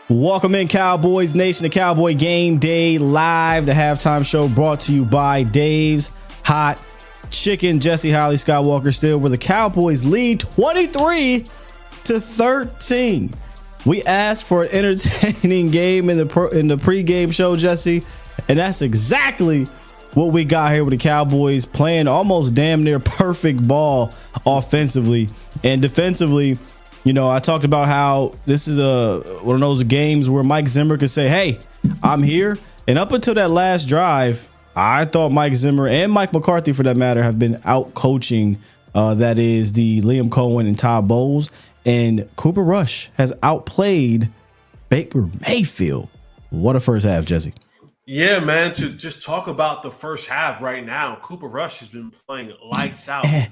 Welcome in, Cowboys Nation, the Cowboy Game Day Live, the halftime show brought to you by Dave's Hot Chicken. Jesse, Holley, Skywalker still where the Cowboys lead 23-13. We asked for an entertaining game in the pregame show, Jesse, and that's exactly what we got here with the Cowboys playing almost damn near perfect ball offensively and defensively. You know, I talked about how this is one of those games where Mike Zimmer could say, hey, I'm here. And up until that last drive, I thought Mike Zimmer and Mike McCarthy, for that matter, have been out coaching. That is the Liam Cohen and Todd Bowles. And Cooper Rush has outplayed Baker Mayfield. What a first half, Jesse. Yeah, man, to just talk about the first half right now, Cooper Rush has been playing lights out. Yeah,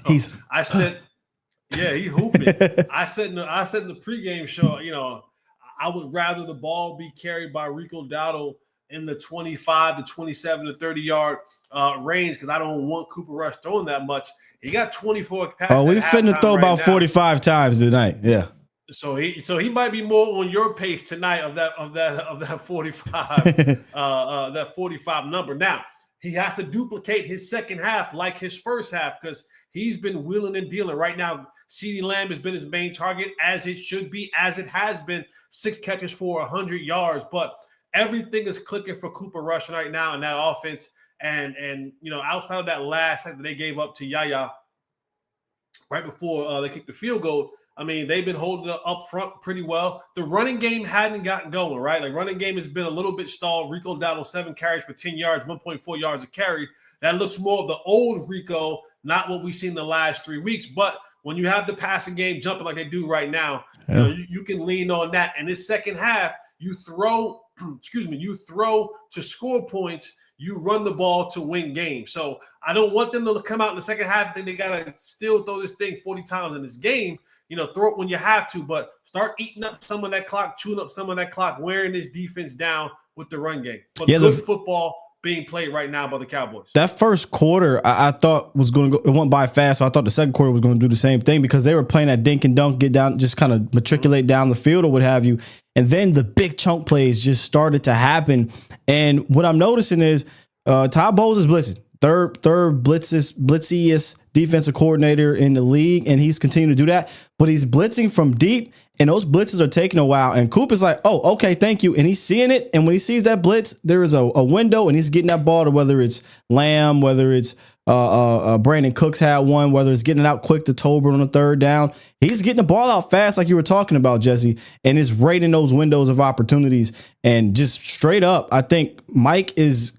he hooping. I said in the pregame show, you know, I would rather the ball be carried by Rico Dowdle in the 25 to 27 to 30 yard range because I don't want Cooper Rush throwing that much. He got 24 passes. Oh, we finna throw about 45 times tonight. Yeah. So he might be more on your pace tonight of that 45 that 45 number. Now he has to duplicate his second half like his first half because he's been wheeling and dealing right now. CeeDee Lamb has been his main target, as it should be, as it has been. 6 catches for 100 yards, but everything is clicking for Cooper Rush right now in that offense. And you know, outside of that last that they gave up to Yaya right before they kicked the field goal, I mean, they've been holding it up front pretty well. The running game hadn't gotten going, right? Like running game has been a little bit stalled. Rico Dowdle 7 carries for 10 yards, 1.4 yards a carry. That looks more of the old Rico, not what we've seen the last 3 weeks, but when you have the passing game jumping like they do right now, yeah, you can lean on that. And this second half, you throw, you throw to score points, you run the ball to win games. So I don't want them to come out in the second half and they got to still throw this thing 40 times in this game. You know, throw it when you have to, but start eating up some of that clock, chewing up some of that clock, wearing this defense down with the run game. But yeah, good football being played right now by the Cowboys. That first quarter, I thought was going to go. It went by fast, so I thought the second quarter was going to do the same thing because they were playing that dink and dunk, get down, just kind of matriculate down the field or what have you. And then the big chunk plays just started to happen. And what I'm noticing is Todd Bowles is blitzing. Third blitziest defensive coordinator in the league, and he's continuing to do that. But he's blitzing from deep, and those blitzes are taking a while. And Coop is like, oh, okay, thank you. And he's seeing it. And when he sees that blitz, there is a window, and he's getting that ball to whether it's Lamb, whether it's Brandon Cooks had one, whether it's getting it out quick to Tolbert on the third down. He's getting the ball out fast like you were talking about, Jesse, and is right in those windows of opportunities. And just straight up, I think Mike is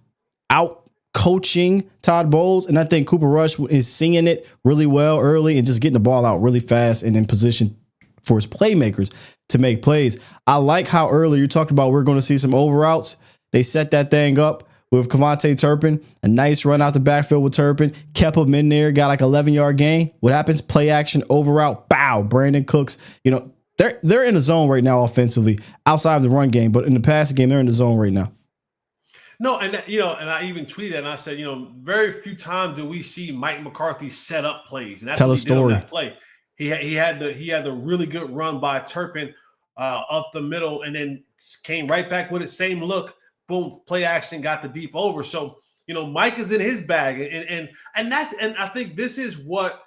out coaching Todd Bowles, and I think Cooper Rush is seeing it really well early and just getting the ball out really fast and in position for his playmakers to make plays. I like how earlier you talked about we're going to see some over routes. They set that thing up with Kevontae Turpin, a nice run out the backfield with Turpin, kept him in there, got like 11-yard gain. What happens? Play action, over route, bow. Brandon Cooks, you know, they're in the zone right now offensively outside of the run game, but in the passing game, they're in the zone right now. No, and you know, and I even tweeted and I said, you know, very few times do we see Mike McCarthy set up plays, and that's tell what a he story. did on that play. He had the really good run by Turpin up the middle, and then came right back with it, same look, boom, play action, got the deep over. So you know, Mike is in his bag, and I think this is what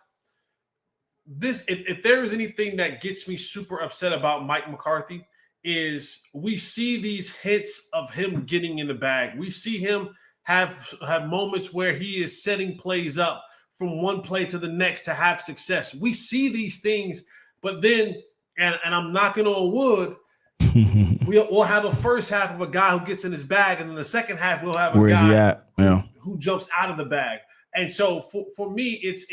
this. If there is anything that gets me super upset about Mike McCarthy, is we see these hints of him getting in the bag. We see him have moments where he is setting plays up from one play to the next to have success. We see these things, but then, and I'm knocking on wood, we'll have a first half of a guy who gets in his bag, and then the second half we'll have a Where's guy he at? Yeah. who jumps out of the bag. And so for me, it's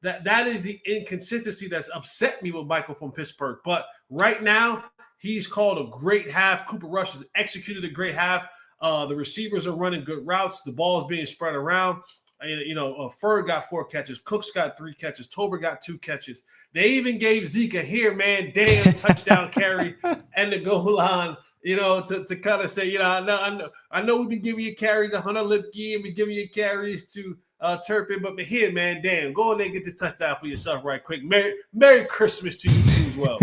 that is the inconsistency that's upset me with Michael from Pittsburgh. But right now, he's called a great half. Cooper Rush has executed a great half. The receivers are running good routes. The ball is being spread around. You know, Ferg got 4 catches. Cooks got 3 catches. Tolbert got 2 catches. They even gave Zeke a here, man, damn touchdown carry and the goal line to kind of say, I know we've been giving you carries to Hunter Lipke and we're giving you carries to Turpin, but here, man, damn, go in there and get this touchdown for yourself right quick. Merry Christmas to you too as well.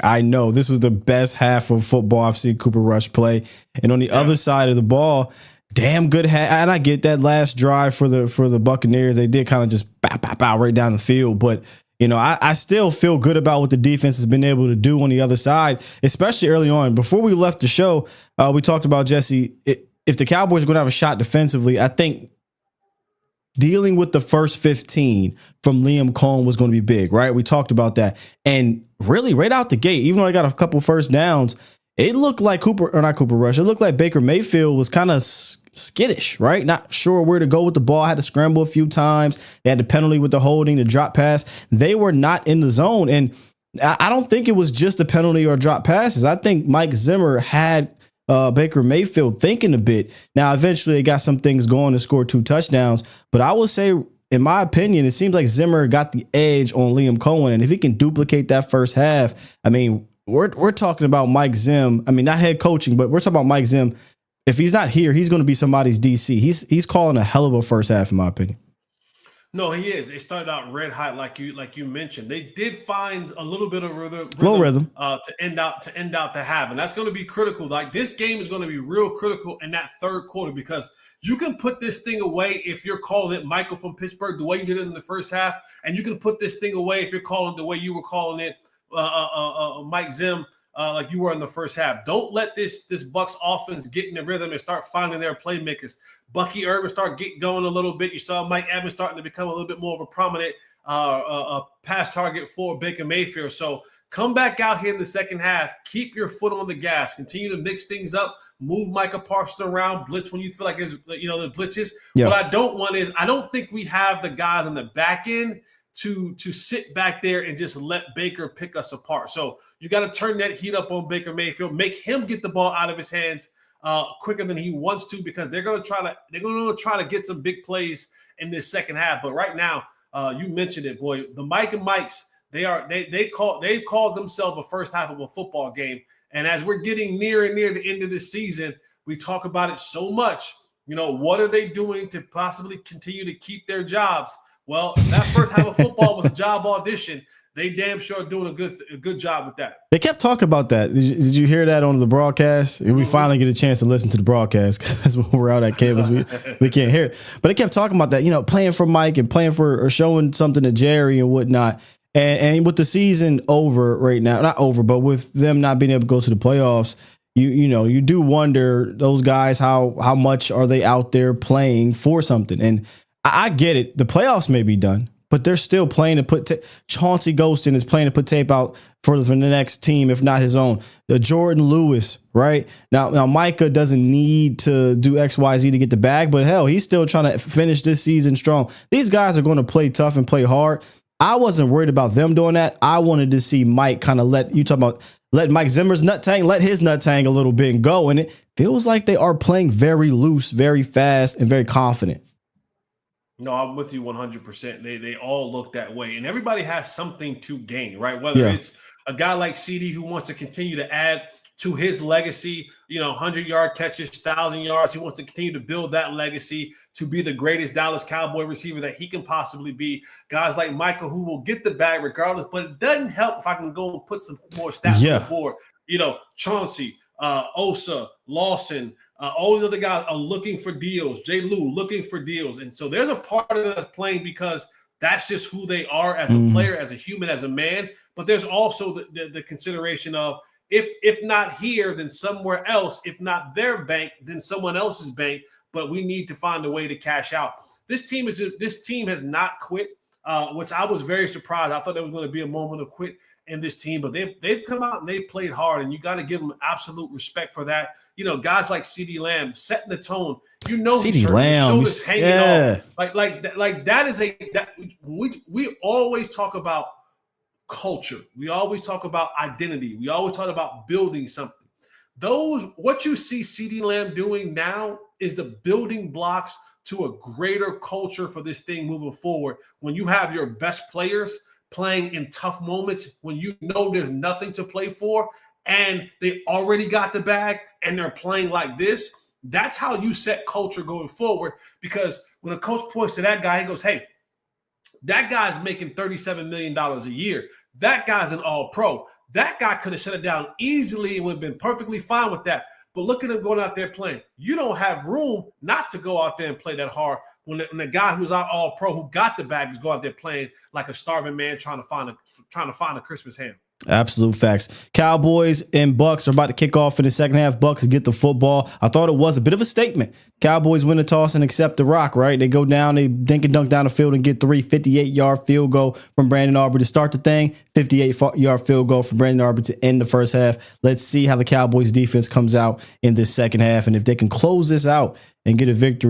I know this was the best half of football I've seen Cooper Rush play. And on the other side of the ball, damn good and I get that last drive for the Buccaneers. They did kind of just bow right down the field, but I still feel good about what the defense has been able to do on the other side, especially early on. Before we left the show, we talked about, Jesse, if the Cowboys are going to have a shot defensively, I think dealing with the first 15 from Liam Coen was going to be big, right? We talked about that. And really, right out the gate, even though I got a couple first downs, it looked like it looked like Baker Mayfield was kind of skittish, right? Not sure where to go with the ball. Had to scramble a few times. They had the penalty with the holding, the drop pass. They were not in the zone. And I don't think it was just a penalty or drop passes. I think Mike Zimmer had Baker Mayfield thinking a bit. Now, eventually they got some things going to score 2 touchdowns. But I would say, in my opinion, it seems like Zimmer got the edge on Liam Coen. And if he can duplicate that first half, I mean, we're talking about Mike Zim. I mean, not head coaching, but we're talking about Mike Zim. If he's not here, he's going to be somebody's DC. He's calling a hell of a first half, in my opinion. No, he is. They started out red hot, like you mentioned. They did find a little bit of rhythm to end out the half, and that's going to be critical. Like, this game is going to be real critical in that third quarter, because you can put this thing away if you're calling it Michael from Pittsburgh the way you did it in the first half, and you can put this thing away if you're calling it the way you were calling it Mike Zim. Like you were in the first half. Don't let this Bucs offense get in the rhythm and start finding their playmakers. Bucky Irvin start getting going a little bit. You saw Mike Evans starting to become a little bit more of a prominent pass target for Baker Mayfield. So come back out here in the second half. Keep your foot on the gas. Continue to mix things up. Move Micah Parsons around. Blitz when you feel like there's the blitzes. Yeah. What I don't think we have the guys on the back end to sit back there and just let Baker pick us apart. So you got to turn that heat up on Baker Mayfield, make him get the ball out of his hands quicker than he wants to, because they're going to try to get some big plays in this second half. But right now, you mentioned it, boy, the Mike and Mikes, they've called themselves a first half of a football game. And as we're getting near the end of this season, we talk about it so much. What are they doing to possibly continue to keep their jobs? Well, that first half of football was a job audition. They damn sure are doing a good job with that. They kept talking about that. Did you hear that on the broadcast? And we finally get a chance to listen to the broadcast, because when we're out at campus, we can't hear it. But they kept talking about that, playing for Mike and playing for, or showing something to Jerry and whatnot. And with the season over right now, not over, but with them not being able to go to the playoffs, you do wonder, those guys, how much are they out there playing for something? And I get it. The playoffs may be done, but they're still playing to put Chauncey Golston is playing to put tape out for the next team, if not his own. The Jordan Lewis, right? Now Micah doesn't need to do X, Y, Z to get the bag, but hell, he's still trying to finish this season strong. These guys are going to play tough and play hard. I wasn't worried about them doing that. I wanted to see Mike kind of let Mike Zimmer's nut tang, let his nut tang a little bit and go. And it feels like they are playing very loose, very fast, and very confident. No, I'm with you 100%. They all look that way, and everybody has something to gain, right? Whether it's a guy like CD who wants to continue to add to his legacy, 100-yard catches, 1,000 yards. He wants to continue to build that legacy to be the greatest Dallas Cowboy receiver that he can possibly be. Guys like Michael who will get the bag regardless, but it doesn't help if I can go and put some more stats on the board. Chauncey, Osa, Lawson, all these other guys are looking for deals. Jay Lou looking for deals. And so there's a part of them that's playing because that's just who they are as a player, as a human, as a man. But there's also the consideration of, if not here, then somewhere else. If not their bank, then someone else's bank. But we need to find a way to cash out. This team has not quit, which I was very surprised. I thought there was going to be a moment of quit in this team, but they've come out and they've played hard, and you got to give them absolute respect for that. Guys like CeeDee Lamb setting the tone. CeeDee Lamb, like that is we always talk about culture. We always talk about identity. We always talk about building something. What you see CeeDee Lamb doing now is the building blocks to a greater culture for this thing moving forward. When you have your best players playing in tough moments, when there's nothing to play for, and they already got the bag and they're playing like this, that's how you set culture going forward. Because when a coach points to that guy, he goes, hey, that guy's making $37 million a year. That guy's an all-pro. That guy could have shut it down easily and would have been perfectly fine with that. But look at him going out there playing. You don't have room not to go out there and play that hard when the guy who's out all-pro, who got the bag, is going out there playing like a starving man trying to find a Christmas ham. Absolute facts. Cowboys and Bucks are about to kick off in the second half. Bucks get the football. I thought it was a bit of a statement. Cowboys win the toss and accept the rock, right? They go down, they dink and dunk down the field and get 58-yard field goal from Brandon Aubrey to start the thing. 58-yard field goal from Brandon Aubrey to end the first half. Let's see how the Cowboys defense comes out in this second half and if they can close this out and get a victory.